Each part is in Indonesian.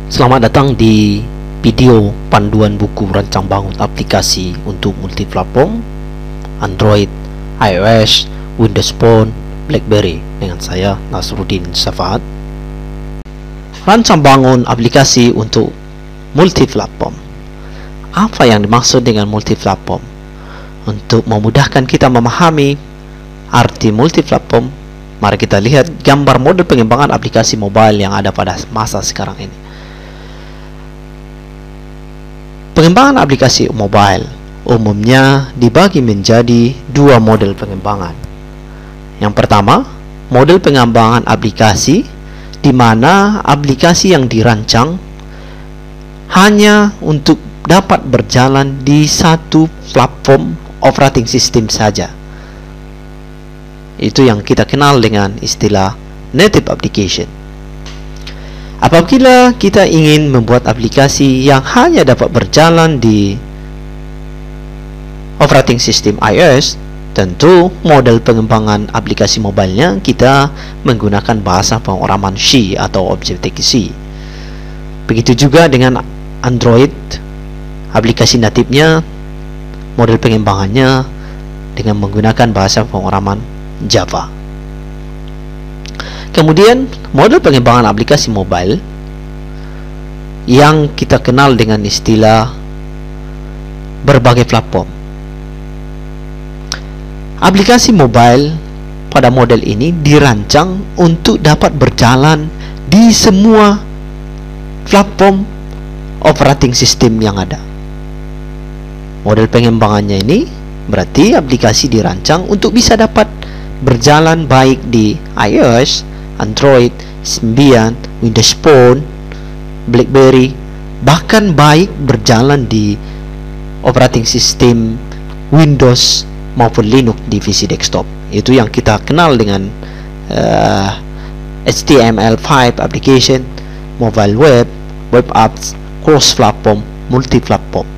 Selamat datang di video panduan buku rancang bangun aplikasi untuk multi-platform Android, iOS, Windows Phone, BlackBerry dengan saya Nasruddin Safahat. Rancang bangun aplikasi untuk multi-platform. Apa yang dimaksud dengan multi-platform? Untuk memudahkan kita memahami arti multi-platform, mari kita lihat gambar model pengembangan aplikasi mobile yang ada pada masa sekarang ini. Pengembangan aplikasi mobile umumnya dibagi menjadi dua model pengembangan. Yang pertama, model pengembangan aplikasi di mana aplikasi yang dirancang hanya untuk dapat berjalan di satu platform operating system saja. Itu yang kita kenal dengan istilah native application. Apabila kita ingin membuat aplikasi yang hanya dapat berjalan di operating system iOS, tentu model pengembangan aplikasi mobilenya kita menggunakan bahasa pemrograman C atau Objective-C. Begitu juga dengan Android, aplikasi natifnya model pengembangannya dengan menggunakan bahasa pemrograman Java. Kemudian model pengembangan aplikasi mobile yang kita kenal dengan istilah berbagai platform. Aplikasi mobile pada model ini dirancang untuk dapat berjalan di semua platform operating system yang ada. Model pengembangannya ini berarti aplikasi dirancang untuk bisa dapat berjalan baik di iOS, Android, Symbian, Windows Phone, BlackBerry, bahkan baik berjalan di operating system Windows maupun Linux di PC desktop. Itu yang kita kenal dengan HTML5 application, mobile web, web apps, cross-platform, multi-platform.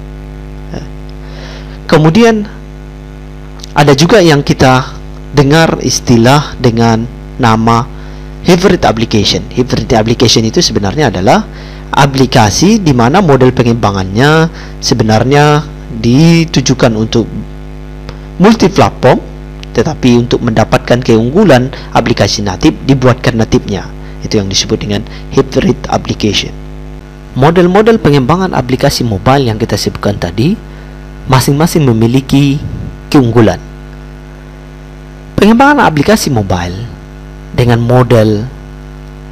Kemudian ada juga yang kita dengar istilah dengan nama hybrid application. Hybrid application itu sebenarnya adalah aplikasi di mana model pengembangannya sebenarnya ditujukan untuk multi-platform, tetapi untuk mendapatkan keunggulan aplikasi natif dibuatkan natifnya. Itu yang disebut dengan hybrid application. Model-model pengembangan aplikasi mobile yang kita sebutkan tadi masing-masing memiliki keunggulan. Pengembangan aplikasi mobile dengan model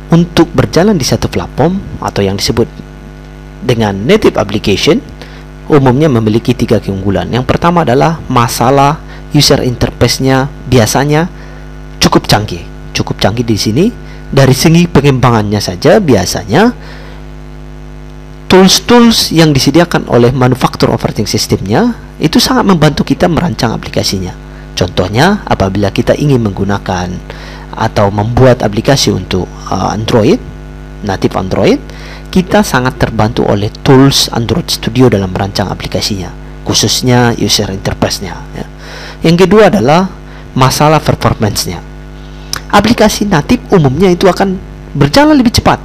untuk berjalan di satu platform atau yang disebut dengan native application umumnya memiliki tiga keunggulan. Yang pertama adalah masalah user interface-nya biasanya cukup canggih. Cukup canggih di sini dari segi pengembangannya saja biasanya tools-tools yang disediakan oleh manufaktur operating systemnya itu sangat membantu kita merancang aplikasinya. Contohnya apabila kita ingin menggunakan atau membuat aplikasi untuk Android, native Android, kita sangat terbantu oleh tools Android Studio dalam merancang aplikasinya, khususnya user interface-nya. Yang kedua adalah masalah performance-nya. Aplikasi native umumnya itu akan berjalan lebih cepat.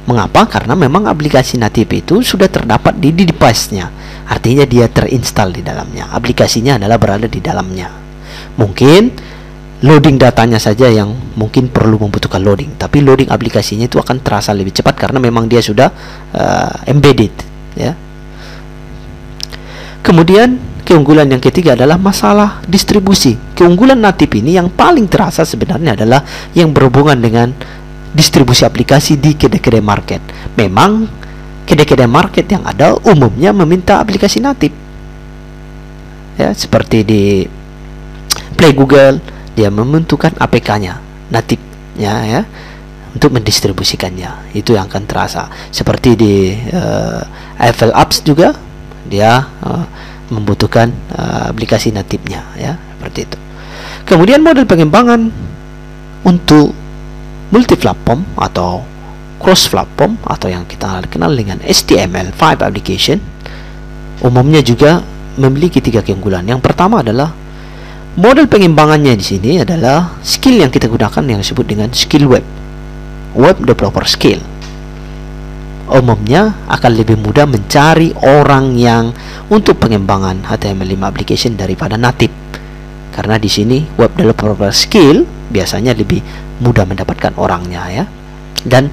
Mengapa? Karena memang aplikasi native itu sudah terdapat di device-nya. Artinya dia terinstall di dalamnya. Aplikasinya adalah berada di dalamnya. Mungkin loading datanya saja yang mungkin perlu membutuhkan loading, tapi loading aplikasinya itu akan terasa lebih cepat karena memang dia sudah embedded, ya. Kemudian keunggulan yang ketiga adalah masalah distribusi. Keunggulan natif ini yang paling terasa sebenarnya adalah yang berhubungan dengan distribusi aplikasi di kedai-kedai market. Memang kedai-kedai market yang ada umumnya meminta aplikasi natif, ya, seperti di Play Google, dia membentukkan APK-nya natifnya, ya, untuk mendistribusikannya. Itu yang akan terasa. Seperti di Apple Apps juga dia membutuhkan aplikasi natifnya, ya, seperti itu. Kemudian model pengembangan untuk multi-platform atau cross-platform atau yang kita kenal dengan HTML5 application umumnya juga memiliki tiga keunggulan. Yang pertama adalah model pengembangannya di sini adalah skill yang kita gunakan yang disebut dengan skill web developer skill. umumnya akan lebih mudah mencari orang yang untuk pengembangan HTML5 application daripada native. Karena di sini web developer skill biasanya lebih mudah mendapatkan orangnya ya. Dan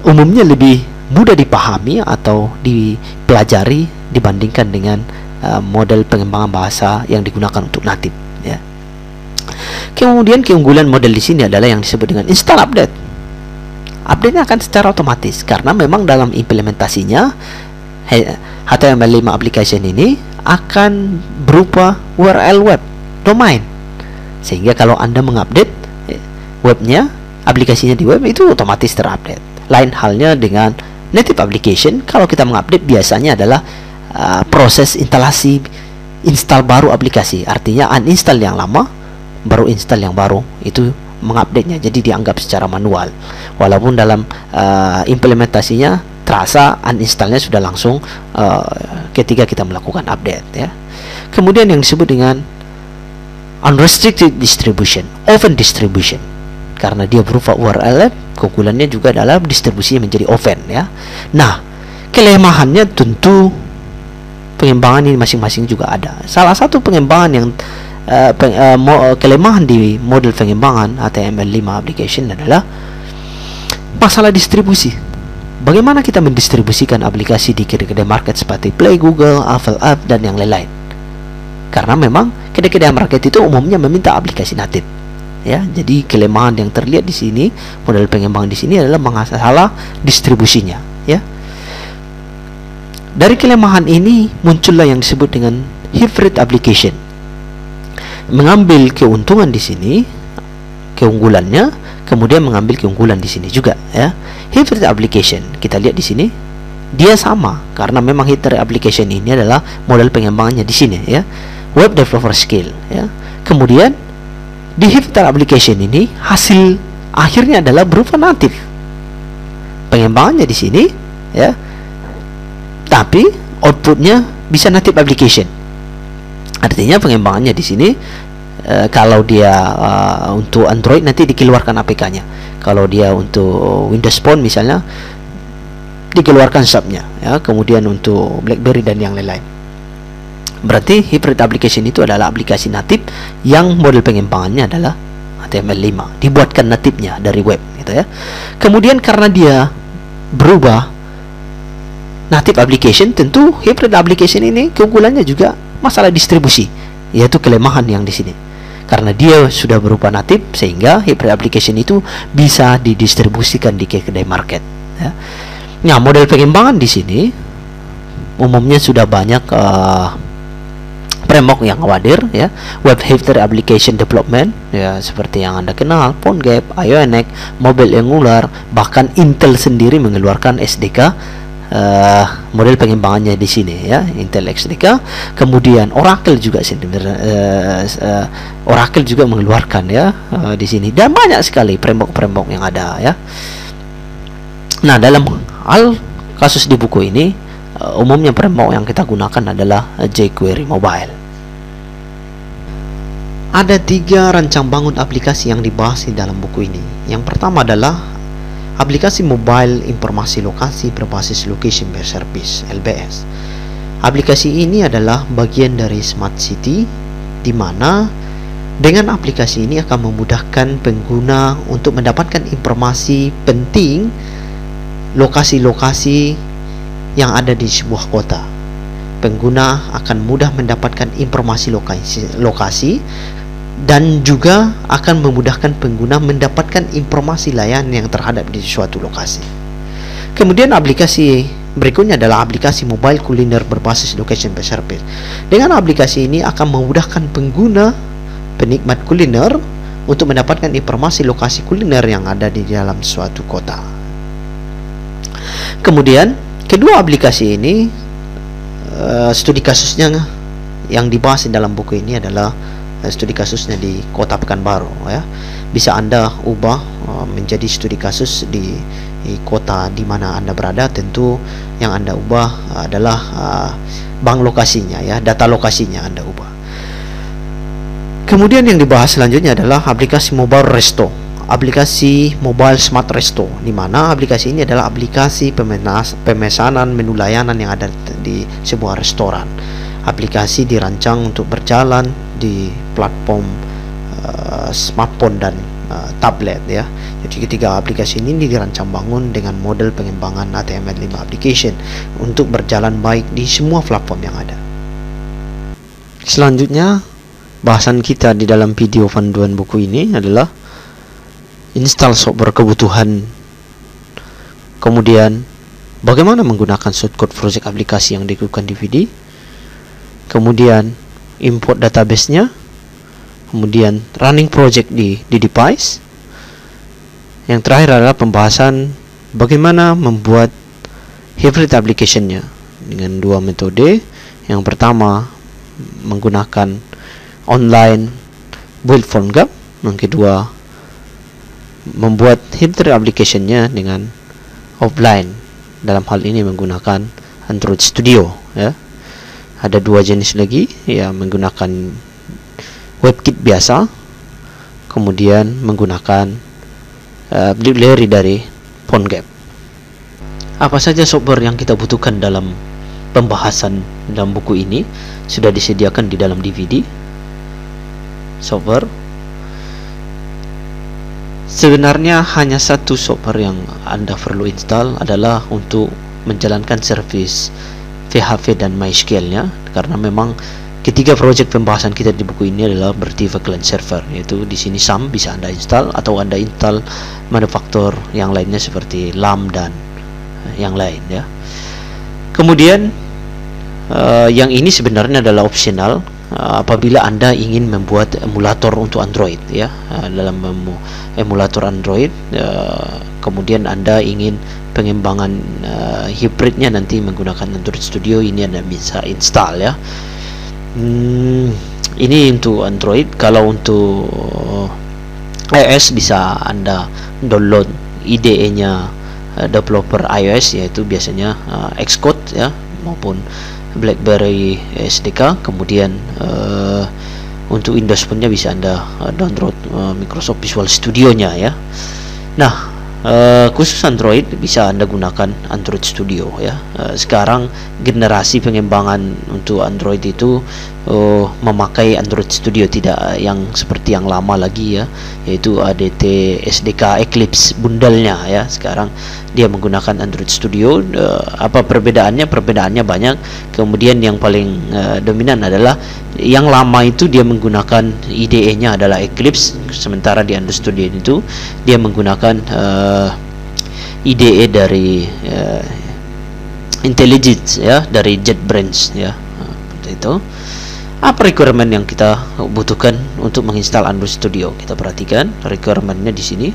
umumnya lebih mudah dipahami atau dipelajari dibandingkan dengan model pengembangan bahasa yang digunakan untuk native ya. Kemudian keunggulan model di sini adalah yang disebut dengan install update. Update-nya akan secara otomatis karena memang dalam implementasinya HTML5 application ini akan berupa URL web domain, sehingga kalau Anda mengupdate webnya, aplikasinya di web itu otomatis terupdate. Lain halnya dengan native application, kalau kita mengupdate biasanya adalah proses instalasi install baru aplikasi, artinya uninstall yang lama baru install yang baru, itu mengupdate-nya, jadi dianggap secara manual. Walaupun dalam implementasinya terasa uninstall-nya sudah langsung ketika kita melakukan update ya. Kemudian yang disebut dengan unrestricted distribution, open distribution, karena dia berupa URL, keunggulannya juga adalah distribusinya menjadi open ya. Nah, kelemahannya tentu pengembangan ini masing-masing juga ada. Salah satu pengembangan yang kelemahan di model pengembangan HTML5 application adalah masalah distribusi. Bagaimana kita mendistribusikan aplikasi di kedai-kedai market seperti Play, Google, Apple App, dan yang lain-lain. Karena memang kedai-kedai market itu umumnya meminta aplikasi native. Ya, jadi kelemahan yang terlihat di sini, model pengembangan di sini adalah masalah distribusinya. Ya, dari kelemahan ini muncullah yang disebut dengan hybrid application. Mengambil keuntungan di sini, keunggulannya, kemudian mengambil keunggulan di sini juga ya. Hybrid application kita lihat di sini, dia sama karena memang hybrid application ini adalah model pengembangannya di sini ya, web developer skill ya. Kemudian di hybrid application ini hasil akhirnya adalah berupa native. Pengembangannya di sini ya, tapi outputnya bisa native application. Artinya pengembangannya di sini kalau dia untuk Android nanti dikeluarkan APK-nya. Kalau dia untuk Windows Phone misalnya dikeluarkan subnya ya. Kemudian untuk BlackBerry dan yang lain-lain. Berarti hybrid application itu adalah aplikasi native yang model pengembangannya adalah HTML5, dibuatkan native-nya dari web gitu ya. Kemudian karena dia berubah native application, tentu hybrid application ini keunggulannya juga masalah distribusi, yaitu kelemahan yang di sini. Karena dia sudah berupa native, sehingga hybrid application itu bisa didistribusikan di kedai market. Ya. Nah, model pengembangan di sini umumnya sudah banyak framework yang hadir ya, web hybrid application development ya, seperti yang Anda kenal, PhoneGap, Ionic, Mobile Angular, bahkan Intel sendiri mengeluarkan SDK model pengembangannya di sini ya, Intel XDK. Kemudian Oracle juga Oracle juga mengeluarkan ya di sini, dan banyak sekali framework yang ada ya. Nah, dalam hal kasus di buku ini umumnya framework yang kita gunakan adalah jQuery Mobile. Ada 3 rancang bangun aplikasi yang dibahas di dalam buku ini. Yang pertama adalah aplikasi mobile informasi lokasi berbasis location based service (LBS). Aplikasi ini adalah bagian dari Smart City, di mana dengan aplikasi ini akan memudahkan pengguna untuk mendapatkan informasi penting lokasi-lokasi yang ada di sebuah kota. Pengguna akan mudah mendapatkan informasi lokasi dan juga akan memudahkan pengguna mendapatkan informasi layanan yang terhadap di suatu lokasi. Kemudian aplikasi berikutnya adalah aplikasi mobile kuliner berbasis location based service. Dengan aplikasi ini akan memudahkan pengguna penikmat kuliner untuk mendapatkan informasi lokasi kuliner yang ada di dalam suatu kota. Kemudian kedua aplikasi ini studi kasusnya yang dibahas di dalam buku ini adalah studi kasusnya di Kota Pekanbaru ya. Bisa Anda ubah menjadi studi kasus di kota di mana Anda berada. Tentu yang Anda ubah adalah bank lokasinya ya, data lokasinya Anda ubah. Kemudian yang dibahas selanjutnya adalah aplikasi mobile resto. aplikasi mobile smart resto, di mana aplikasi ini adalah aplikasi pemesanan menu layanan yang ada di sebuah restoran. Aplikasi dirancang untuk berjalan di platform smartphone dan tablet ya. Jadi ketiga aplikasi ini dirancang bangun dengan model pengembangan HTML5 application untuk berjalan baik di semua platform yang ada. Selanjutnya, bahasan kita di dalam video panduan buku ini adalah install software kebutuhan, kemudian bagaimana menggunakan shortcut project aplikasi yang dikeluarkan DVD, kemudian import database-nya, kemudian running project di device. Yang terakhir adalah pembahasan bagaimana membuat hybrid application-nya dengan dua metode. Yang pertama menggunakan online build from GAP, yang kedua membuat hybrid application-nya dengan offline, dalam hal ini menggunakan Android Studio ya. Ada dua jenis lagi ya, menggunakan WebKit biasa, kemudian menggunakan library dari PhoneGap. Apa saja software yang kita butuhkan dalam pembahasan dalam buku ini sudah disediakan di dalam DVD. Software sebenarnya hanya satu software yang Anda perlu install adalah untuk menjalankan service PHP dan MySQL-nya, karena memang ketiga project pembahasan kita di buku ini adalah bertipe client server, yaitu di sini SAM bisa Anda install atau Anda install manufaktur yang lainnya seperti LAM dan yang lain ya. Kemudian yang ini sebenarnya adalah optional apabila Anda ingin membuat emulator untuk Android ya. Dalam emulator Android kemudian Anda ingin pengembangan hybridnya nanti menggunakan Android Studio, ini Anda bisa install ya. Ini untuk Android. Kalau untuk iOS bisa Anda download IDE-nya developer iOS, yaitu biasanya Xcode ya, maupun BlackBerry SDK. Kemudian untuk Windows punya bisa Anda download Microsoft Visual Studio-nya ya. Nah, khusus Android bisa Anda gunakan Android Studio ya. Sekarang generasi pengembangan untuk Android itu memakai Android Studio, tidak yang seperti yang lama lagi ya, yaitu ADT SDK Eclipse bundalnya ya. Sekarang dia menggunakan Android Studio. Apa perbedaannya? Perbedaannya banyak. Kemudian yang paling dominan adalah yang lama itu dia menggunakan IDE-nya adalah Eclipse, sementara di Android Studio itu dia menggunakan IDE dari IntelliJ ya, dari JetBrains ya. Seperti itu. Apa requirement yang kita butuhkan untuk menginstal Android Studio? Kita perhatikan requirement-nya di sini.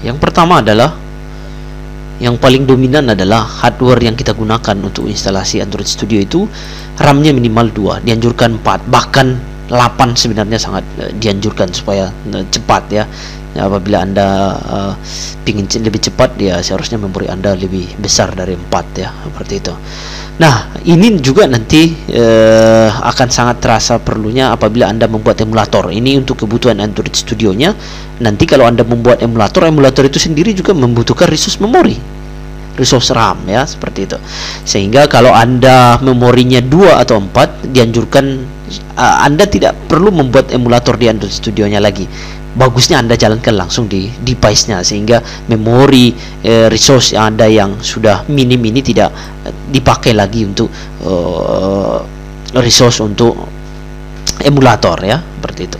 Yang pertama adalah, yang paling dominan adalah hardware yang kita gunakan untuk instalasi Android Studio itu RAM-nya minimal 2, dianjurkan 4, bahkan 8 sebenarnya sangat dianjurkan supaya cepat ya. Apabila Anda ingin lebih cepat, ya seharusnya memori Anda lebih besar dari 4 ya, seperti itu. Nah, ini juga nanti akan sangat terasa perlunya apabila Anda membuat emulator. Ini untuk kebutuhan Android Studio-nya. Nanti kalau Anda membuat emulator, emulator itu sendiri juga membutuhkan resource memori, resource RAM ya, seperti itu. Sehingga kalau Anda memorinya 2 atau 4, dianjurkan Anda tidak perlu membuat emulator di Android Studio-nya lagi. Bagusnya Anda jalankan langsung di device-nya, sehingga memori resource yang Anda yang sudah minim ini tidak dipakai lagi untuk resource untuk emulator ya, seperti itu.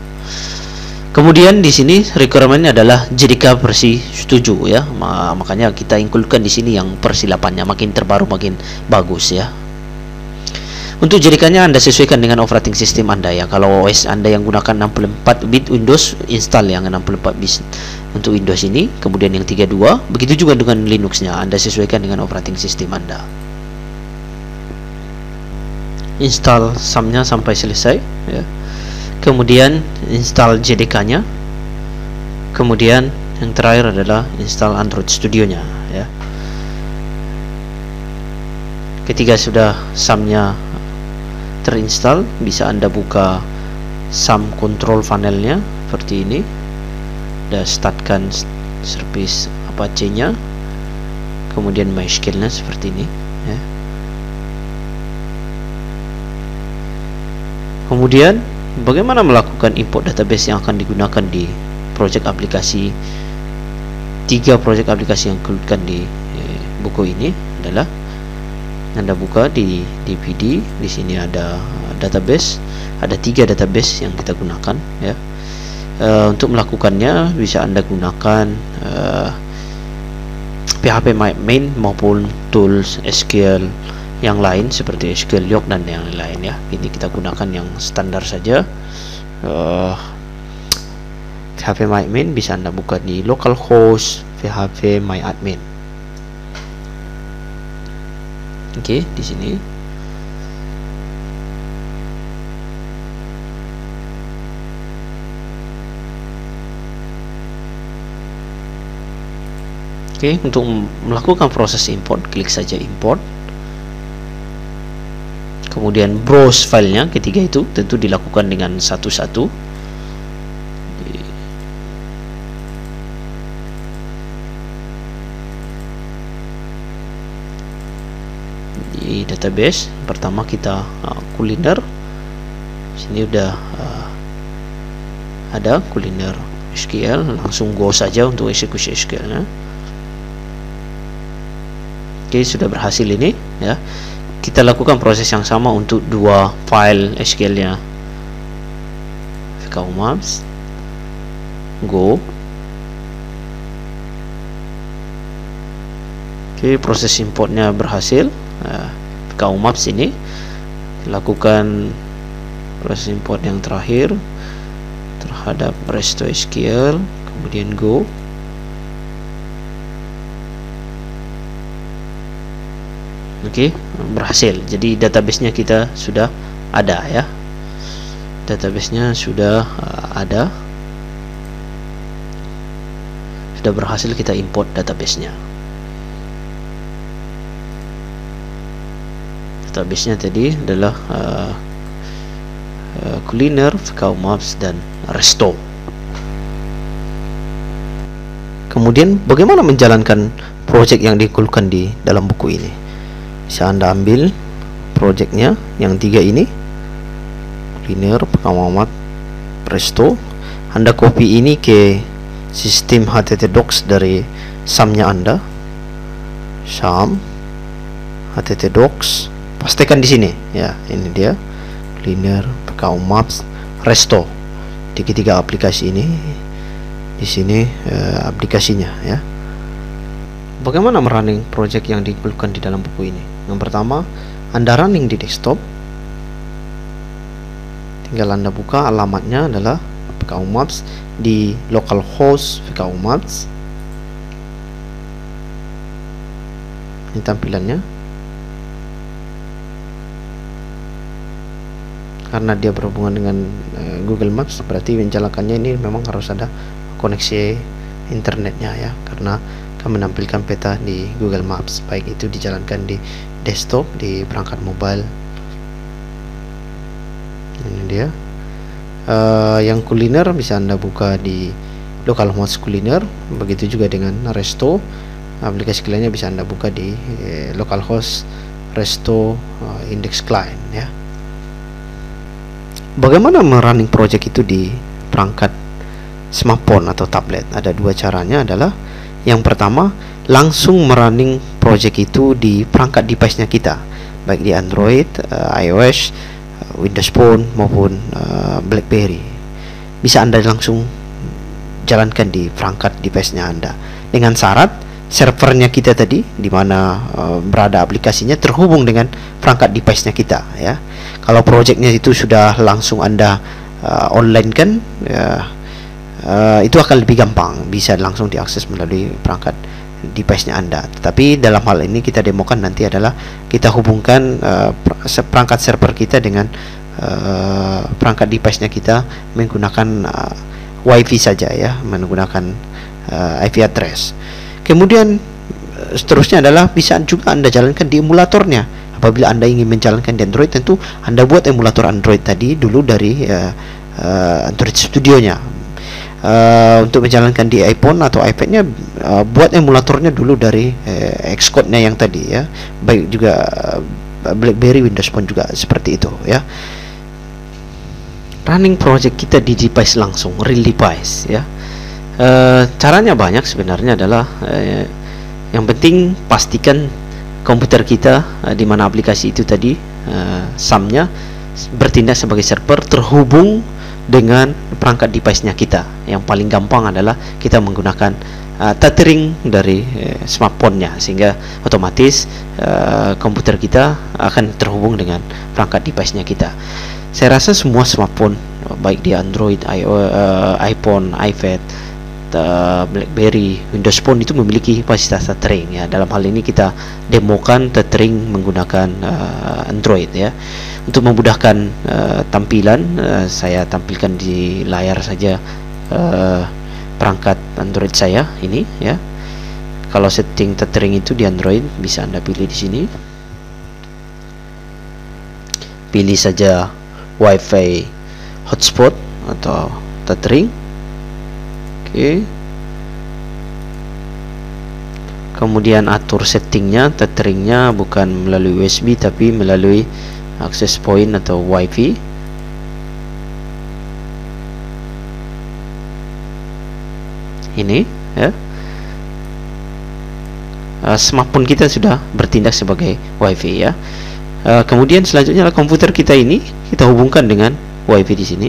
Kemudian di sini requirement-nya adalah JDK versi 7 ya. Makanya kita include-kan di sini yang versi 8-nya, makin terbaru makin bagus ya. Untuk JDK-nya Anda sesuaikan dengan operating system Anda ya. Kalau OS Anda yang gunakan 64 bit Windows, install yang 64 bit untuk Windows ini. Kemudian yang 32, begitu juga dengan Linux-nya, Anda sesuaikan dengan operating system Anda. Install SAM-nya sampai selesai ya. Kemudian install JDK-nya. Kemudian yang terakhir adalah install Android Studio-nya ya. Ketika sudah SAM-nya terinstall, bisa Anda buka SAM control panelnya seperti ini. Udah startkan service Apache-nya, kemudian MySQL-nya seperti ini ya. Kemudian bagaimana melakukan import database yang akan digunakan di project aplikasi. 3 project aplikasi yang included di buku ini adalah Anda buka di DPD. Di sini ada database, ada 3 database yang kita gunakan ya. Untuk melakukannya bisa Anda gunakan PHP Main maupun tools SQL yang lain seperti SQL Yoke dan yang lain ya. Ini kita gunakan yang standar saja. PHP MyAdmin bisa Anda buka di localhost PHP MyAdmin. Oke, di sini. Oke, untuk melakukan proses import, klik saja import. Kemudian browse filenya, ketiga itu tentu dilakukan dengan satu-satu. Di database pertama kita kuliner. Sini udah ada kuliner SQL, langsung go saja untuk eksekusi SQL-nya. Oke, sudah berhasil ini ya. Kita lakukan proses yang sama untuk 2 file SQL-nya. VKU Maps, go. Oke, proses importnya berhasil. VKU Maps ini lakukan proses import yang terakhir terhadap Resto SQL, kemudian go. Oke, berhasil. Jadi database-nya kita sudah ada ya. Database-nya sudah ada. Sudah berhasil kita import database-nya. Database-nya tadi adalah kuliner, VKU Maps dan Resto. Kemudian bagaimana menjalankan project yang dikumpulkan di dalam buku ini? Bisa Anda ambil projectnya yang 3 ini, kuliner, VKU Maps, Resto. Anda copy ini ke sistem HTTP Docs dari SAM-nya Anda. SAM HTTP Docs, pastikan di sini ya. Ini dia kuliner, VKU Maps, Resto. Di ketiga aplikasi ini, di sini aplikasinya ya. Bagaimana merunning project yang dikumpulkan di dalam buku ini? Yang pertama, Anda running di desktop. Tinggal Anda buka, alamatnya adalah VKU Maps di localhost VKU Maps. Ini tampilannya. Karena dia berhubungan dengan Google Maps, berarti menjalankannya ini memang harus ada koneksi internetnya ya, karena akan menampilkan peta di Google Maps, baik itu dijalankan di desktop, di perangkat mobile. Ini dia. Yang kuliner bisa Anda buka di localhost kuliner, begitu juga dengan Resto. Aplikasi lainnya bisa Anda buka di localhost Resto index client ya. Bagaimana merunning project itu di perangkat smartphone atau tablet? Ada 2 caranya, adalah yang pertama, langsung merunning project itu di perangkat device-nya kita, baik di Android, iOS, Windows Phone maupun BlackBerry. Bisa Anda langsung jalankan di perangkat device-nya Anda, dengan syarat servernya kita tadi, di mana berada aplikasinya, terhubung dengan perangkat device-nya kita ya. Kalau projectnya itu sudah langsung Anda online kan ya, itu akan lebih gampang, bisa langsung diakses melalui perangkat device-nya Anda. Tetapi dalam hal ini kita demokan nanti adalah kita hubungkan perangkat server kita dengan perangkat device-nya kita menggunakan WiFi saja ya, menggunakan IP address. Kemudian seterusnya adalah bisa juga Anda jalankan di emulatornya. Apabila Anda ingin menjalankan di Android, tentu Anda buat emulator Android tadi dulu dari Android Studio-nya. Untuk menjalankan di iPhone atau iPad-nya, buat emulatornya dulu dari Xcode-nya yang tadi ya. Baik juga BlackBerry, Windows Phone juga seperti itu ya. Running project kita di device langsung, real device ya. Caranya banyak sebenarnya, adalah yang penting pastikan komputer kita di mana aplikasi itu tadi SAM-nya bertindak sebagai server, terhubung dengan perangkat device-nya kita. Yang paling gampang adalah kita menggunakan tethering dari smartphone-nya, sehingga otomatis komputer kita akan terhubung dengan perangkat device-nya kita. Saya rasa semua smartphone, baik di Android, iPhone, iPad, BlackBerry, Windows Phone, itu memiliki fasilitas tethering ya. Dalam hal ini kita demokan tethering menggunakan Android ya. Untuk memudahkan tampilan, saya tampilkan di layar saja perangkat Android saya ini ya. Kalau setting tethering itu di Android bisa Anda pilih di sini. Pilih saja Wi-Fi hotspot atau tethering. Oke. Kemudian atur settingnya, tetheringnya bukan melalui USB tapi melalui access point atau Wi-Fi. Ini ya. Smartphone kita sudah bertindak sebagai Wi-Fi ya. Kemudian selanjutnya komputer kita ini kita hubungkan dengan Wi-Fi di sini.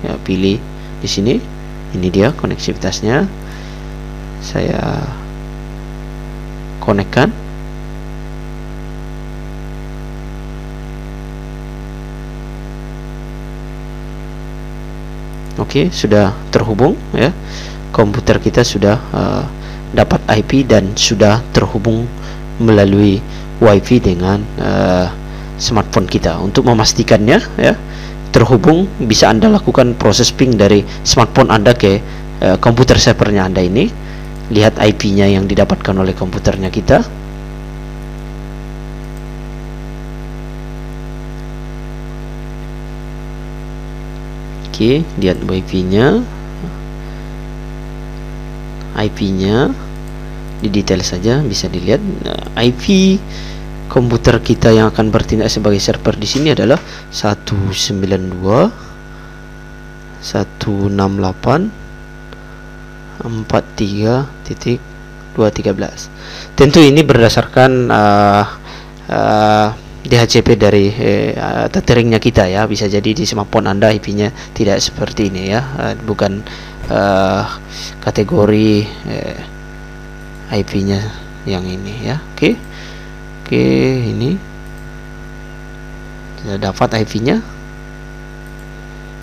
Ya, pilih di sini. Ini dia koneksivitasnya. Saya konekkan. Oke, sudah terhubung ya. Komputer kita sudah dapat IP dan sudah terhubung melalui Wi-Fi dengan smartphone kita. Untuk memastikannya ya terhubung, bisa Anda lakukan proses ping dari smartphone Anda ke komputer servernya Anda ini. Lihat IP-nya yang didapatkan oleh komputernya kita. Oke, lihat Wi-Fi-nya, IP-nya di detail saja bisa dilihat. IP komputer kita yang akan bertindak sebagai server di sini adalah 192.168.43.213. Tentu ini berdasarkan DHCP dari tetheringnya kita ya. Bisa jadi di smartphone Anda IP-nya tidak seperti ini ya, bukan kategori IP-nya yang ini ya. Oke, ini sudah dapat IP-nya.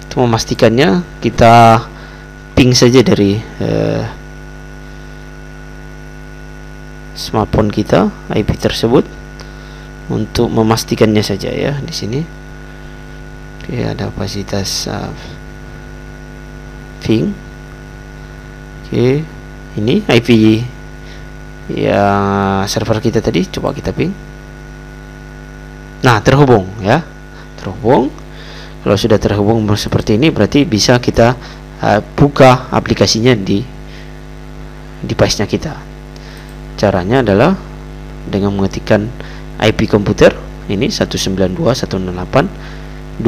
Untuk memastikannya kita ping saja dari smartphone kita IP tersebut. Untuk memastikannya saja ya di sini. Oke, ada fasilitas ping. Oke, ini IP ya server kita tadi. Coba kita ping. Nah, terhubung ya. Terhubung. Kalau sudah terhubung seperti ini, berarti bisa kita buka aplikasinya di device-nya kita. Caranya adalah dengan mengetikkan IP komputer ini 192.168.213.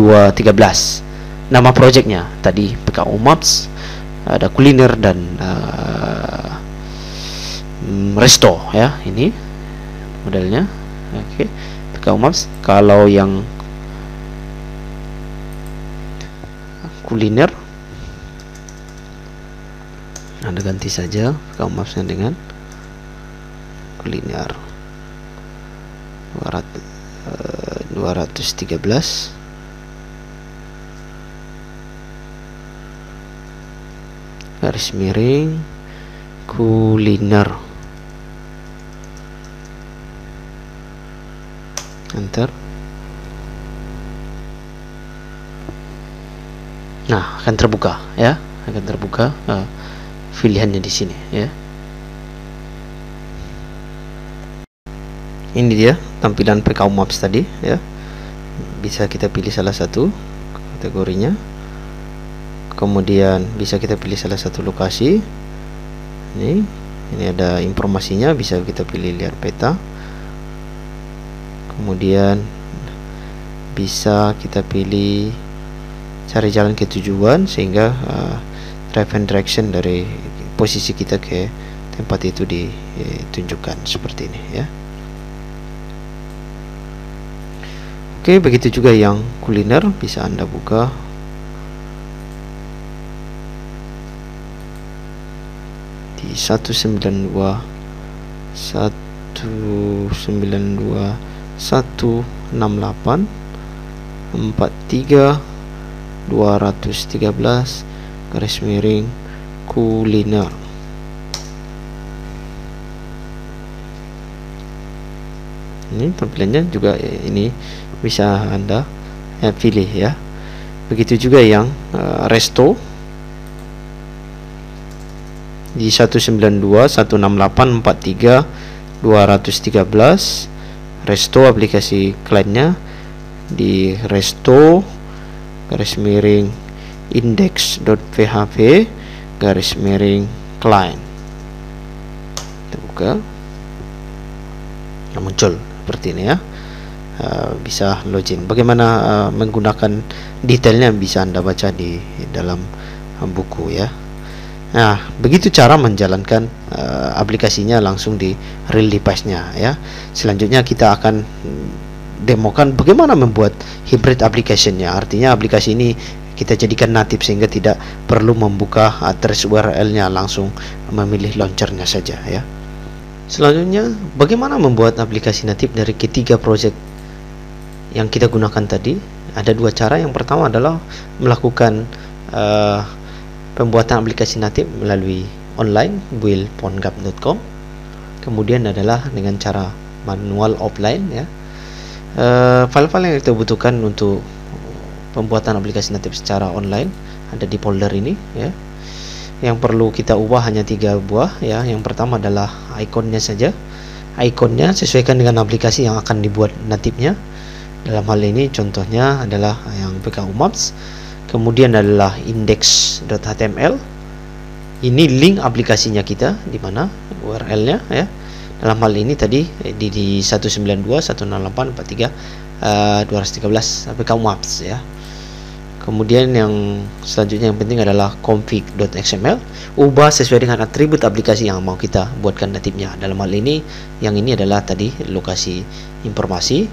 Nama projectnya tadi PKU Maps, ada kuliner dan resto ya. Ini modelnya. Oke, PKU Maps. Kalau yang kuliner, Anda ganti saja PKU Maps-nya dengan kuliner. 213 garis miring kuliner, enter. Nah, akan terbuka ya, akan terbuka pilihannya di sini ya. Ini dia tampilan PKU Maps tadi ya. Bisa kita pilih salah satu kategorinya. kemudian bisa kita pilih salah satu lokasi. Ini ada informasinya, bisa kita pilih lihat peta, kemudian bisa kita pilih cari jalan ke tujuan, sehingga drive and direction dari posisi kita ke tempat itu ditunjukkan seperti ini ya. Oke, begitu juga yang kuliner, bisa Anda buka. Di 192 192 168 43 213 garis miring kuliner. Ini tampilannya juga, ini bisa Anda pilih ya. Begitu juga yang resto di 192 168 43 213 resto, aplikasi kliennya di resto garis miring index.php garis miring client. Kita buka, nah, muncul seperti ini ya. Bisa login. Bagaimana menggunakan detailnya bisa Anda baca di dalam buku ya. Nah, begitu cara menjalankan aplikasinya langsung di real device-nya ya. Selanjutnya kita akan demokan bagaimana membuat hybrid application-nya. Artinya aplikasi ini kita jadikan native sehingga tidak perlu membuka address URL-nya, langsung memilih launcher-nya saja ya. Selanjutnya, bagaimana membuat aplikasi native dari ketiga project yang kita gunakan tadi. Ada dua cara. Yang pertama adalah melakukan pembuatan aplikasi native melalui online build.phongap.com. Kemudian adalah dengan cara manual offline ya. File-file yang kita butuhkan untuk pembuatan aplikasi native secara online ada di folder ini ya. Yang perlu kita ubah hanya 3 buah ya. Yang pertama adalah ikonnya saja. Ikonnya sesuaikan dengan aplikasi yang akan dibuat native-nya. Dalam hal ini contohnya adalah yang PKU Maps. Kemudian adalah index.html. Ini link aplikasinya kita, di mana URL-nya ya. Dalam hal ini tadi di 192 168 43 213 PKU Maps ya. Kemudian yang selanjutnya yang penting adalah config.xml. Ubah sesuai dengan atribut aplikasi yang mau kita buatkan native-nya. Dalam hal ini yang ini adalah tadi lokasi informasi,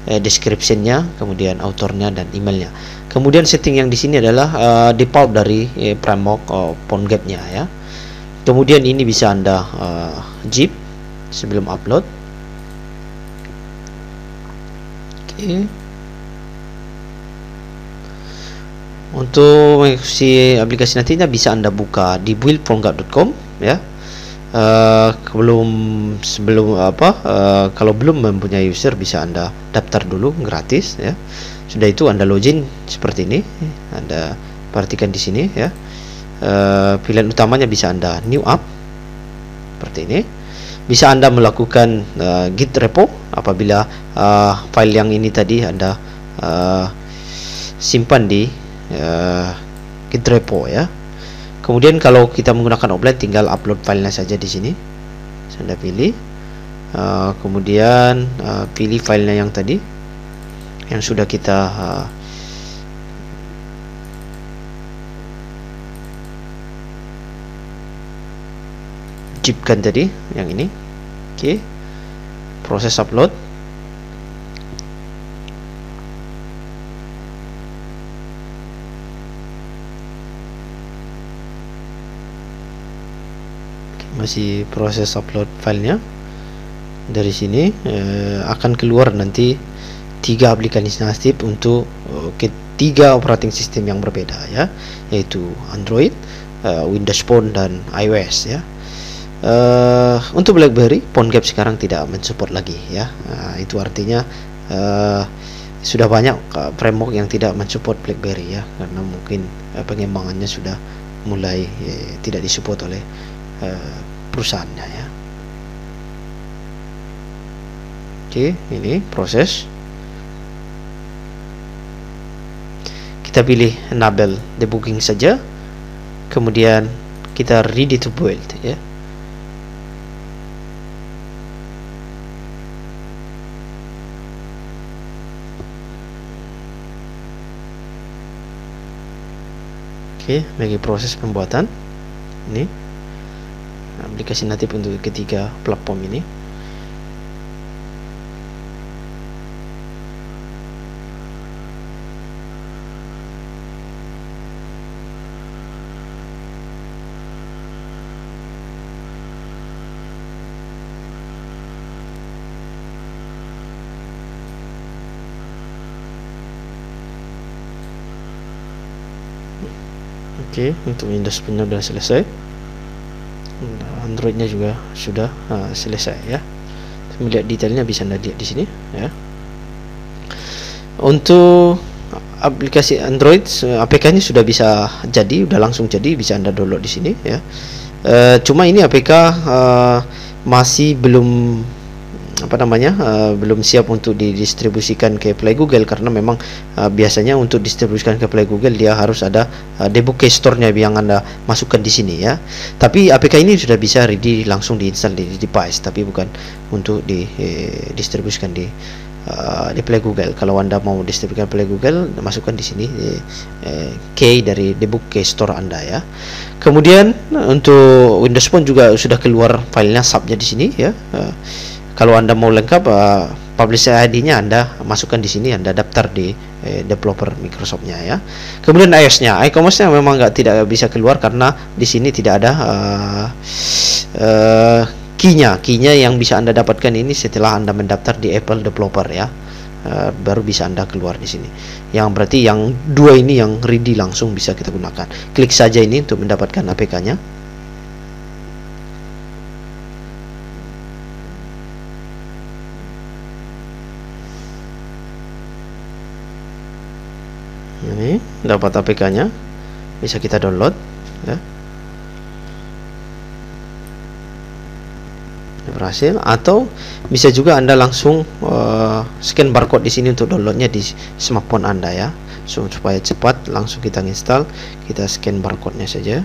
description-nya, kemudian autornya dan emailnya. Kemudian setting yang di sini adalah default dari framework PhoneGap-nya ya. Kemudian ini bisa Anda zip sebelum upload. Oke. Untuk mengikuti aplikasi nantinya bisa Anda buka di build.phongap.com ya. Kalau belum mempunyai user bisa Anda daftar dulu gratis ya. Sudah itu Anda login seperti ini. Anda perhatikan di sini ya. Pilihan utamanya bisa Anda new app seperti ini. Bisa Anda melakukan git repo apabila file yang ini tadi Anda simpan di git repo ya. Kemudian kalau kita menggunakan offline tinggal upload filenya saja di sini. Anda pilih, kemudian pilih filenya yang tadi yang sudah kita zipkan tadi, yang ini. Oke, proses upload. Masih proses upload filenya. Dari sini akan keluar nanti 3 aplikasi native untuk ketiga operating system yang berbeda ya, yaitu Android, Windows Phone dan iOS ya. Untuk BlackBerry, PhoneGap sekarang tidak mensupport lagi ya. Itu artinya sudah banyak framework yang tidak mensupport BlackBerry ya, karena mungkin pengembangannya sudah mulai tidak disupport oleh perusahaannya ya. Oke, ini proses. Kita kita pilih enable debugging saja, kemudian kita ready to build ya. Oke, bagi proses pembuatan ini aplikasi natif untuk ketiga platform ini. Oke, untuk Windows punya sudah selesai, Androidnya juga sudah selesai ya. Melihat detailnya bisa Anda lihat di sini ya. Untuk aplikasi Android APK-nya sudah bisa jadi, sudah langsung jadi, bisa Anda download di sini ya. Cuma ini APK masih belum belum siap untuk didistribusikan ke Play Google, karena memang biasanya untuk distribusikan ke Play Google dia harus ada debug store-nya yang Anda masukkan di sini ya. Tapi APK ini sudah bisa ready langsung diinstal di device, tapi bukan untuk didistribusikan di Play Google. Kalau Anda mau distribusikan Play Google, masukkan di sini key dari debug store Anda ya. Kemudian untuk Windows Phone juga sudah keluar filenya, subnya di sini ya. Kalau Anda mau lengkap publisher ID-nya Anda masukkan di sini, Anda daftar di developer Microsoft-nya ya. Kemudian iOS-nya, iCommerce-nya memang tidak bisa keluar karena di sini tidak ada key-nya yang bisa Anda dapatkan ini setelah Anda mendaftar di Apple Developer ya. Baru bisa Anda keluar di sini. Yang berarti yang dua ini yang ready langsung bisa kita gunakan. Klik saja ini untuk mendapatkan APK-nya. Ini dapat APK-nya, bisa kita download ya. Berhasil, atau bisa juga Anda langsung scan barcode di sini untuk downloadnya di smartphone Anda ya. So, supaya cepat langsung kita install, kita scan barcode-nya saja.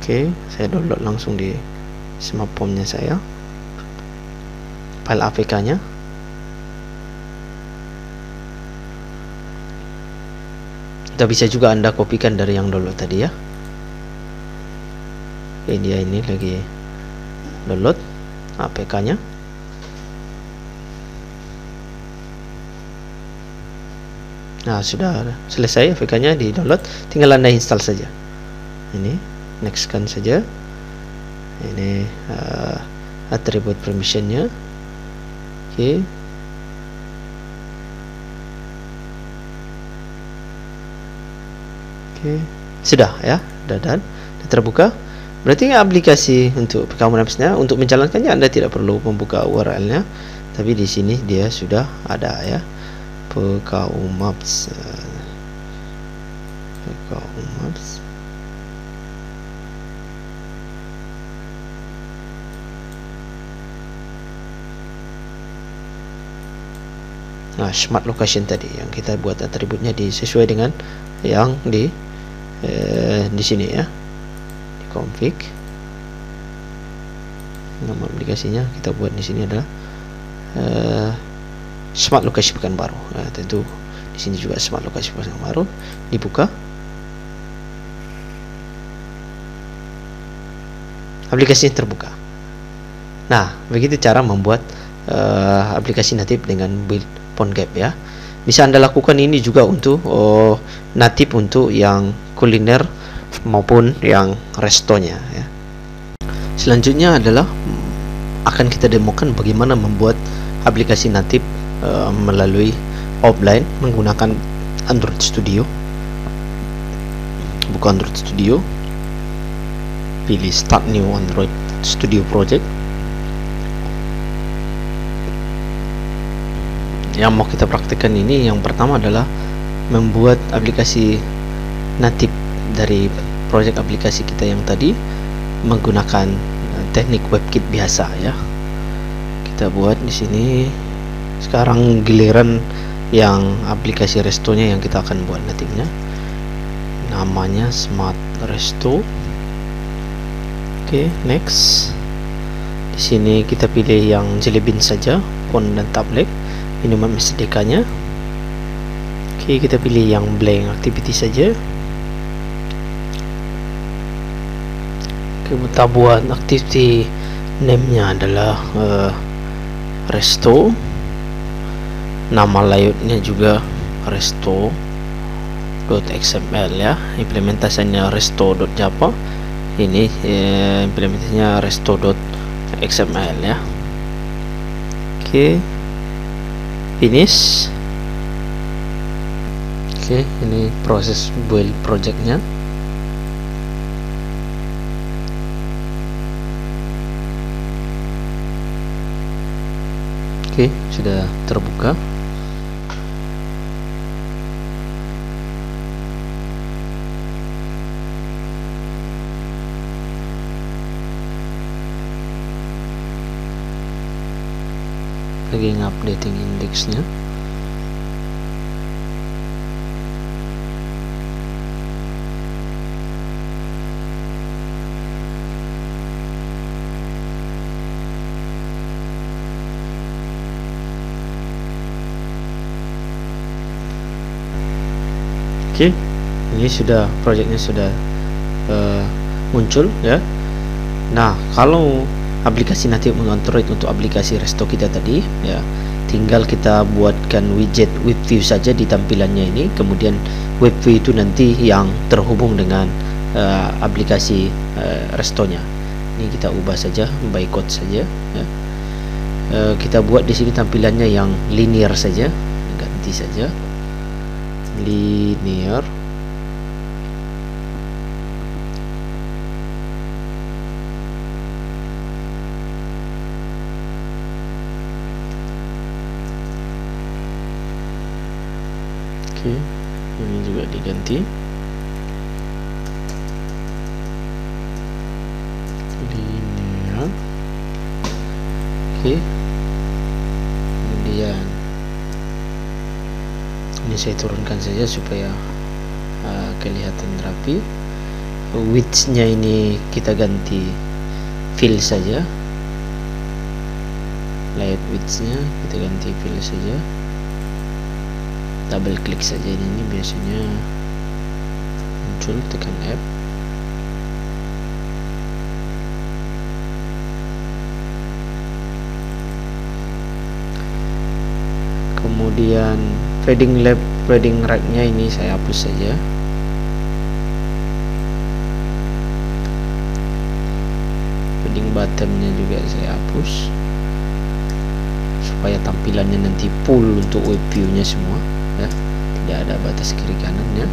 Oke, saya download langsung di smartphone-nya saya file APK-nya. Kita bisa juga Anda kopikan dari yang download tadi ya. Oke, dia ini lagi download APK-nya. Nah, sudah selesai APK-nya di download, tinggal Anda install saja. Ini next kan saja. Ini attribute permission-nya. Oke. Oke, sudah ya, dan terbuka. Berarti aplikasi untuk PKU Maps-nya untuk menjalankannya Anda tidak perlu membuka URL-nya, tapi di sini dia sudah ada ya. PKU Maps. PKU Maps. Nah, smart location tadi yang kita buat atributnya sesuai dengan yang di sini ya, di config. Nama aplikasinya kita buat di sini adalah smart location Pekanbaru. Nah, tentu di sini juga smart location Pekanbaru. Dibuka. Aplikasinya terbuka. Nah, begitu cara membuat aplikasi natif dengan build PhoneGap ya. Bisa Anda lakukan ini juga untuk natif untuk yang kuliner maupun yang restonya ya. Selanjutnya adalah akan kita demokan bagaimana membuat aplikasi natif melalui offline menggunakan Android Studio. Buka Android Studio, pilih Start New Android Studio Project. Yang mau kita praktikkan ini yang pertama adalah membuat aplikasi natif dari project aplikasi kita yang tadi menggunakan teknik WebKit biasa ya. Kita buat di sini. Sekarang giliran yang aplikasi restonya yang kita akan buat natifnya. Namanya Smart Resto. Oke, next. Di sini kita pilih yang Jelly Bean saja, font dan tablet. Minuman SDK-nya. Oke, kita pilih yang blank activity saja. Kita buat activity name-nya adalah Resto. Nama layoutnya juga resto.xml ya. Implementasinya resto.java. Ini implementasinya resto.xml ya. Oke, finish. Oke, ini proses build projectnya. Oke, sudah terbuka. Lagi updating indeksnya. Oke, ini sudah projectnya sudah muncul ya. Nah, kalau aplikasi natif Android untuk aplikasi Resto kita tadi ya, tinggal kita buatkan widget web view saja di tampilannya ini. Kemudian web view itu nanti yang terhubung dengan aplikasi Restonya. Ini kita ubah saja, bytecode saja ya. Kita buat di sini tampilannya yang linear saja, ganti saja linear. Oke, ini juga diganti linear. Oke, kemudian ini saya turunkan saja supaya kelihatan rapi. Width-nya ini kita ganti fill saja, layout width-nya kita ganti fill saja. Double klik saja, ini biasanya muncul, tekan F. Kemudian padding left, padding right-nya ini saya hapus saja. Padding bottom-nya juga saya hapus supaya tampilannya nanti full untuk web view-nya semua ya, tidak ada batas kiri kanannya.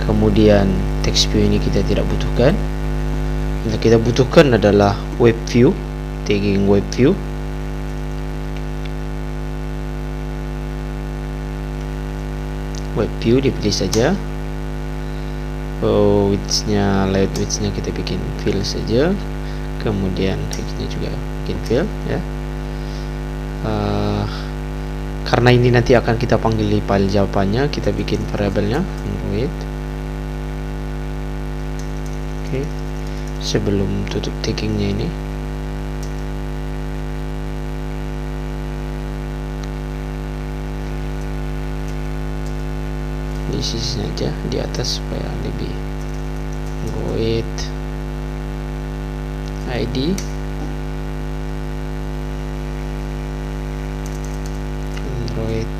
Kemudian text view ini kita tidak butuhkan. Yang kita butuhkan adalah web view, tagging web view. Web view dipilih saja. Width-nya, layout width-nya kita bikin fill saja. Kemudian height-nya juga bikin fill ya. Karena ini nanti akan kita panggil di file jawabannya, kita bikin variabelnya Android. Oke, sebelum tutup taggingnya ini, di sisi aja di atas supaya lebih. Android ID, Android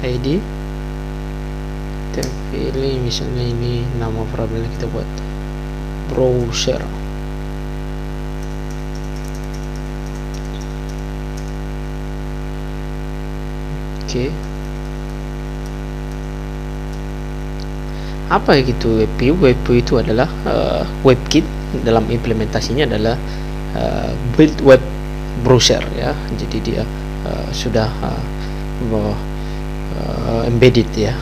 ID, kita pilih misalnya ini nama variabelnya, kita buat browser. Oke, apa gitu web view? Web view itu adalah WebKit dalam implementasinya adalah build web browser ya. Jadi dia sudah embedded ya.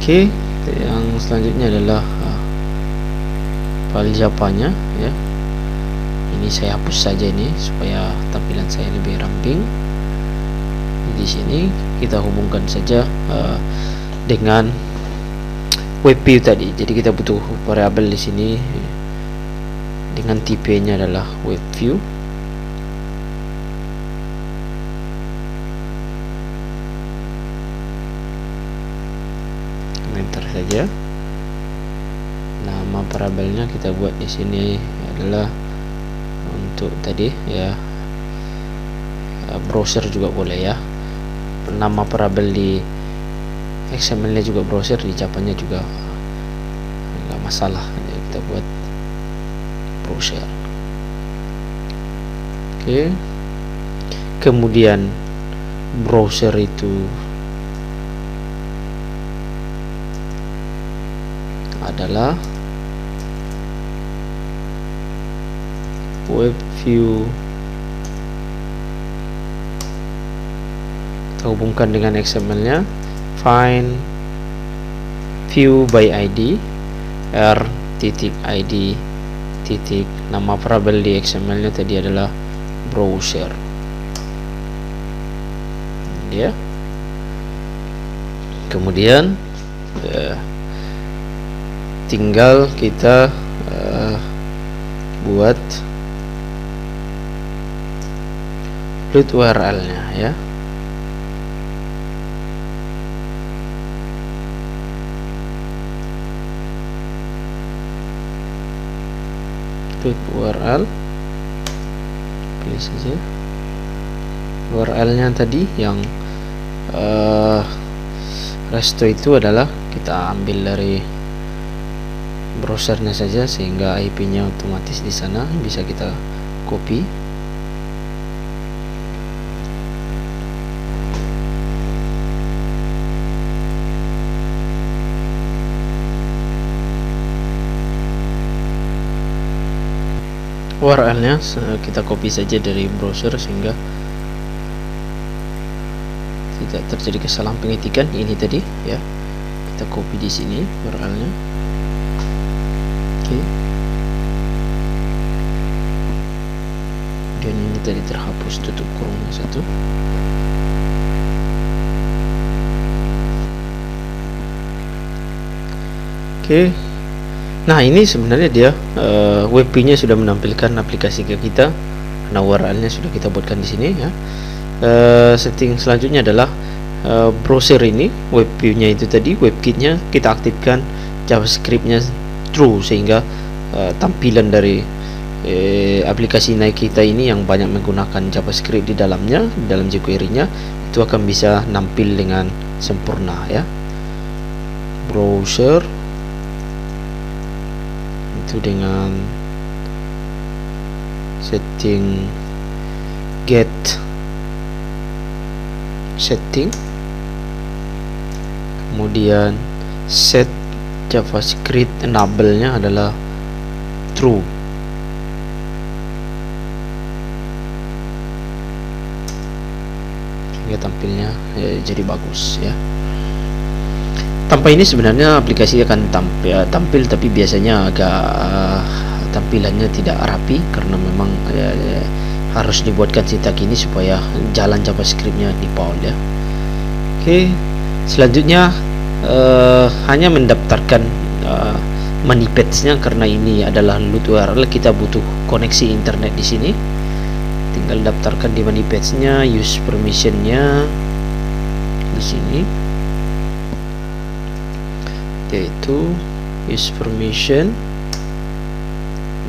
Oke, yang selanjutnya adalah file Java-nya ya. Ini saya hapus saja ini supaya tampilan saya lebih ramping. Di sini kita hubungkan saja dengan web view tadi. Jadi kita butuh variabel di sini dengan tipe-nya adalah web view. Enter saja. Nama variabelnya kita buat di sini adalah untuk tadi ya, browser juga boleh ya. Nama variabel di XML-nya juga browser, di Java-nya juga nggak masalah. Jadi kita buat browser. Oke. Kemudian browser itu adalah web view. Kita hubungkan dengan XML-nya, find view by ID r.id titik, nama variabel di XML-nya tadi adalah browser. Ya. Kemudian tinggal kita buat root URL-nya ya. Root URL, pilih saja URL-nya tadi yang resto itu adalah kita ambil dari browsernya saja, sehingga IP-nya otomatis di sana bisa kita copy. URL-nya kita copy saja dari browser sehingga tidak terjadi kesalahan pengetikan. Ini tadi ya, kita copy di sini URL-nya. Oke. Dan ini tadi terhapus, tutup kurungnya satu. Oke. Nah, ini sebenarnya dia WP-nya sudah menampilkan aplikasi ke kita. Nah, URL-nya sudah kita buatkan di sini ya. Setting selanjutnya adalah browser ini, web view-nya itu tadi, WebKit-nya kita aktifkan JavaScript-nya true, sehingga tampilan dari aplikasi Nike kita ini yang banyak menggunakan JavaScript di dalamnya, di dalam jQuery-nya, itu akan bisa nampil dengan sempurna ya. Browser itu dengan setting get setting, kemudian set JavaScript enable-nya adalah true. Sehingga tampilnya jadi bagus ya. Tanpa ini sebenarnya aplikasi akan tampil tapi biasanya agak tampilannya tidak rapi, karena memang harus dibuatkan sintak ini supaya jalan JavaScript-nya di default ya. Oke, selanjutnya hanya mendaftarkan manifest-nya, karena ini adalah root URL, kita butuh koneksi internet di sini. Tinggal daftarkan di manifest-nya, use permission-nya di sini, yaitu use permission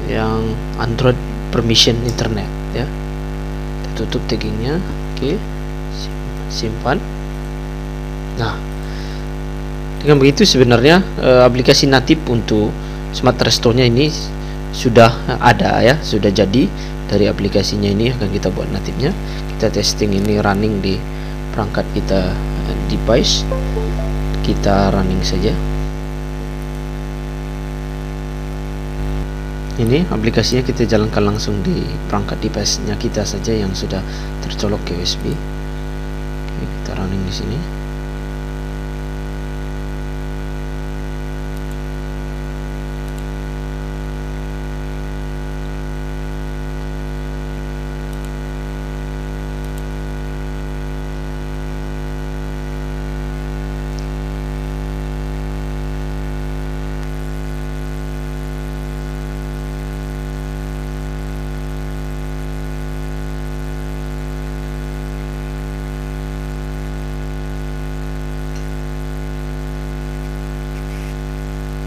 yang Android permission internet ya. Kita tutup taggingnya. Oke, simpan. Nah, dengan begitu sebenarnya aplikasi natif untuk Smart Resto-nya ini sudah ada ya, sudah jadi. Dari aplikasinya ini akan kita buat natifnya. Kita testing ini running di perangkat kita, device. Kita running saja. Ini aplikasinya kita jalankan langsung di perangkat device-nya kita saja yang sudah tercolok ke USB. Oke, kita running di sini.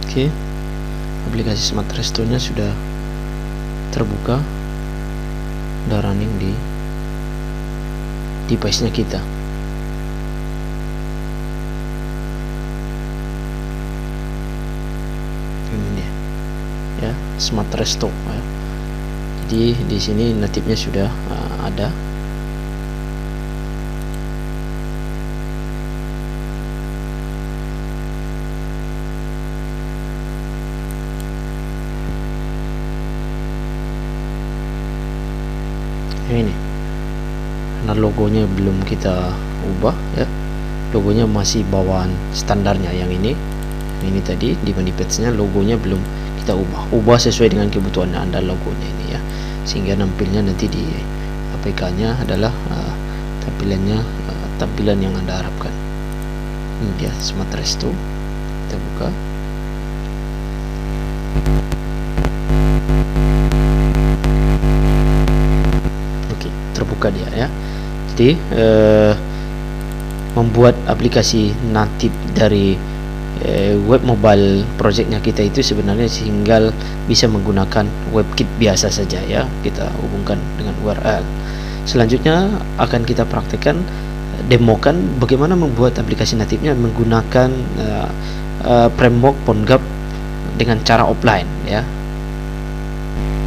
Oke, aplikasi Smart Resto-nya sudah terbuka, udah running di device-nya kita. Ini dia, ya, Smart Resto. Ya. Jadi di sini natifnya sudah ada. Ini karena logonya belum kita ubah, ya, logonya masih bawaan standarnya yang ini tadi di manifestnya logonya belum kita ubah sesuai dengan kebutuhan Anda logonya ini, ya, sehingga nampilnya nanti di APK nya adalah tampilan yang Anda harapkan. Ini dia Smart Resto, kita buka. Terbuka dia, ya. Jadi membuat aplikasi natif dari web mobile projectnya kita itu sebenarnya tinggal bisa menggunakan WebKit biasa saja, ya. Kita hubungkan dengan URL. Selanjutnya akan kita praktekkan, demokan bagaimana membuat aplikasi natifnya menggunakan framework PhoneGap dengan cara offline, ya.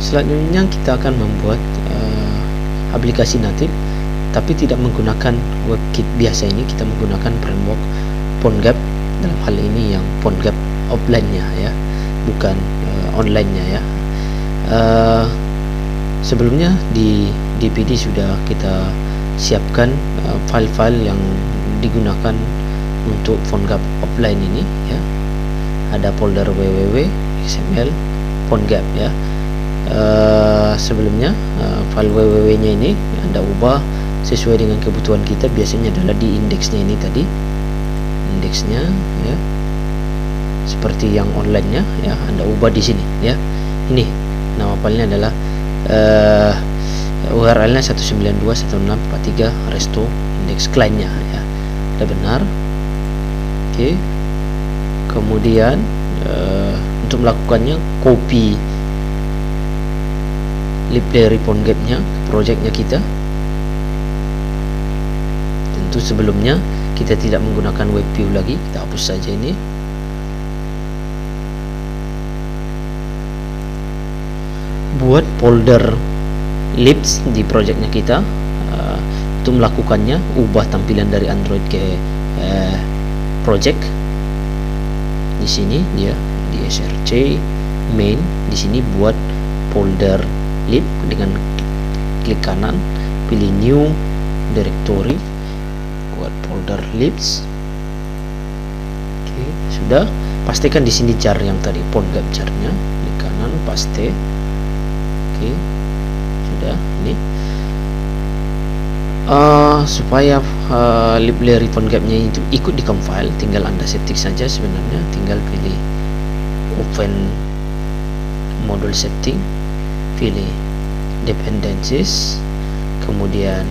Selanjutnya kita akan membuat aplikasi natif tapi tidak menggunakan WebKit biasa. Ini kita menggunakan framework PhoneGap, dalam hal ini yang PhoneGap offline-nya, ya, bukan online-nya, ya. Sebelumnya di DPD sudah kita siapkan file-file yang digunakan untuk PhoneGap offline ini, ya. Ada folder www, XML, PhoneGap, ya. Sebelumnya file www-nya ini Anda ubah sesuai dengan kebutuhan kita. Biasanya adalah di indeksnya ini tadi, indeksnya, ya, seperti yang online-nya, ya, Anda ubah di sini, ya. Ini nama filenya adalah URL-nya 192.168.3 resto indeks client-nya, ya. Sudah benar. Oke. Kemudian untuk melakukannya, copy library PhoneGap-nya, projectnya kita. Tentu sebelumnya kita tidak menggunakan web view lagi, kita hapus saja ini. Buat folder libs di projectnya kita. Untuk melakukannya, ubah tampilan dari Android ke project. Di sini dia di src main, di sini buat folder lib dengan klik kanan, pilih new directory, buat folder libs. Oke, sudah. Pastikan di sini jar yang tadi PhoneGap jarnya, klik kanan, paste. Oke, sudah. Ini supaya library PhoneGap-nya itu ikut di compile, tinggal Anda setting saja. Sebenarnya tinggal pilih open module setting, pilih dependencies, kemudian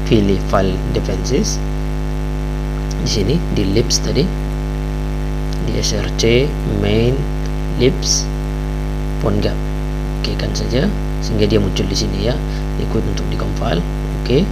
pilih file dependencies. Di sini di libs tadi, di src main libs PhoneGap, oke kan saja sehingga dia muncul di sini, ya, ikut untuk di compile. Oke.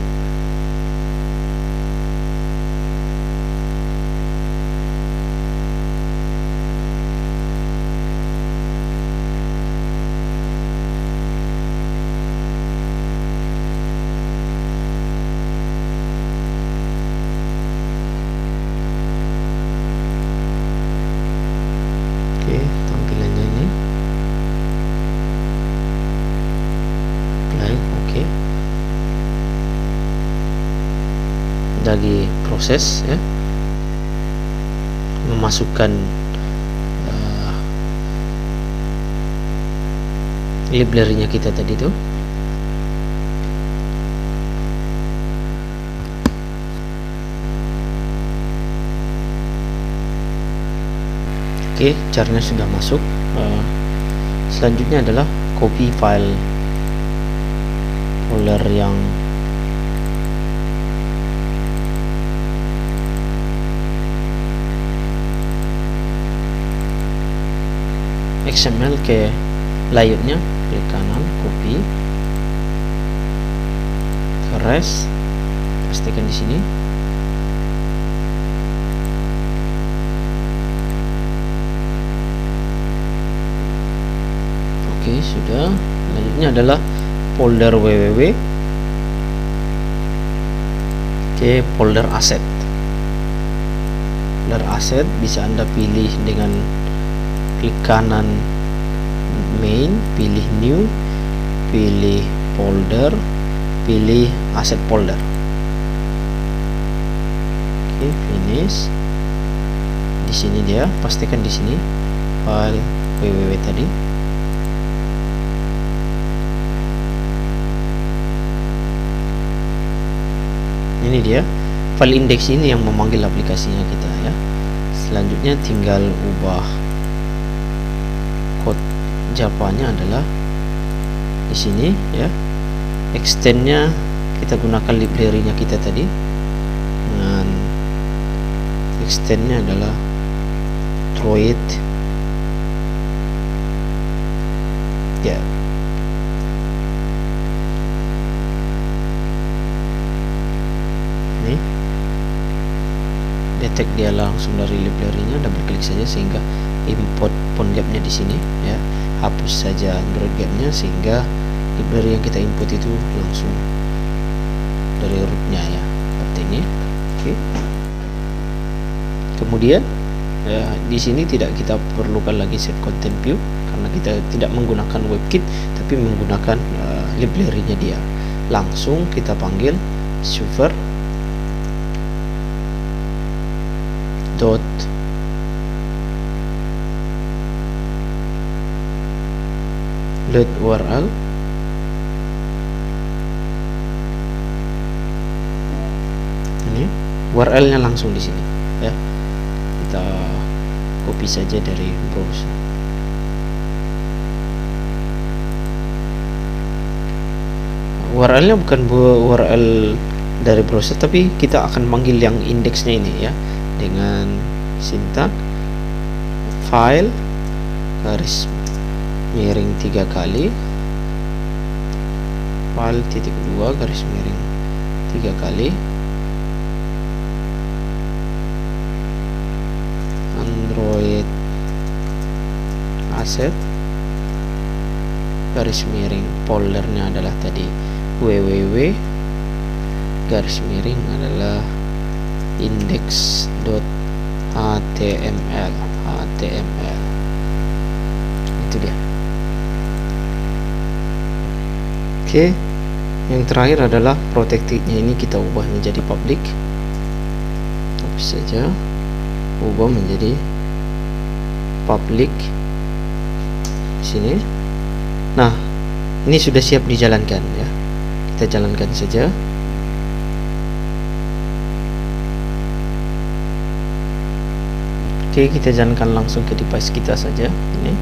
lagi proses ya, memasukkan library-nya kita tadi tuh. Oke, caranya sudah masuk. Selanjutnya adalah copy file folder yang XML ke layoutnya, klik kanan, copy, keres, pastikan di sini. Oke, sudah. Selanjutnya adalah folder www ke folder aset. Folder aset bisa Anda pilih dengan klik kanan main, pilih new, pilih folder, pilih aset folder. Oke, finish. Di sini dia, pastikan di sini file www tadi. Ini dia file index ini yang memanggil aplikasinya kita ya. Selanjutnya tinggal ubah code Java-nya adalah di sini ya. Extend-nya kita gunakan library-nya kita tadi. Dan extend-nya adalah Droid ya. Ini detect dia langsung dari library-nya, double klik saja sehingga import PhoneGap-nya di sini ya. Hapus saja Android Gap-nya sehingga library yang kita input itu langsung dari root-nya ya, seperti ini. Oke. Kemudian ya, di sini tidak kita perlukan lagi save content view karena kita tidak menggunakan WebKit tapi menggunakan library-nya dia. Langsung kita panggil server dot load URL ini URL-nya langsung di sini ya. Kita copy saja dari browser. URL-nya bukan URL dari browser tapi kita akan panggil yang indeksnya ini ya, dengan sintak file garis miring 3 kali file titik 2 garis miring 3 kali Android asset garis miring foldernya adalah tadi www garis miring adalah index.html itu dia. Oke, yang terakhir adalah protected-nya ini kita ubah menjadi public. Hapus saja, ubah menjadi public di sini. Nah, ini sudah siap dijalankan ya. Kita jalankan saja. Oke, kita jalankan langsung ke device kita saja ini.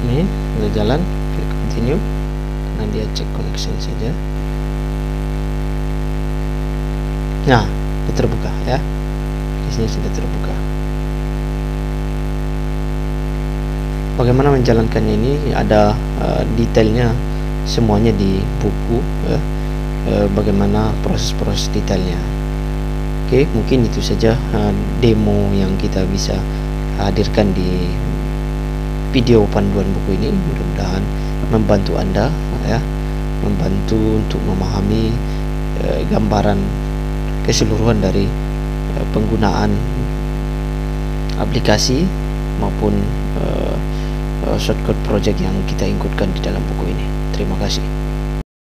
Ini sudah jalan, klik continue karena dia cek connection saja. Nah, sudah terbuka ya. Di sini sudah terbuka. Bagaimana menjalankannya ini ada detailnya semuanya di buku ya. bagaimana proses-proses detailnya. Oke, mungkin itu saja demo yang kita bisa hadirkan di video panduan buku ini. Mudah-mudahan membantu Anda, ya, membantu untuk memahami gambaran keseluruhan dari penggunaan aplikasi maupun shortcut project yang kita includekan di dalam buku ini. Terima kasih.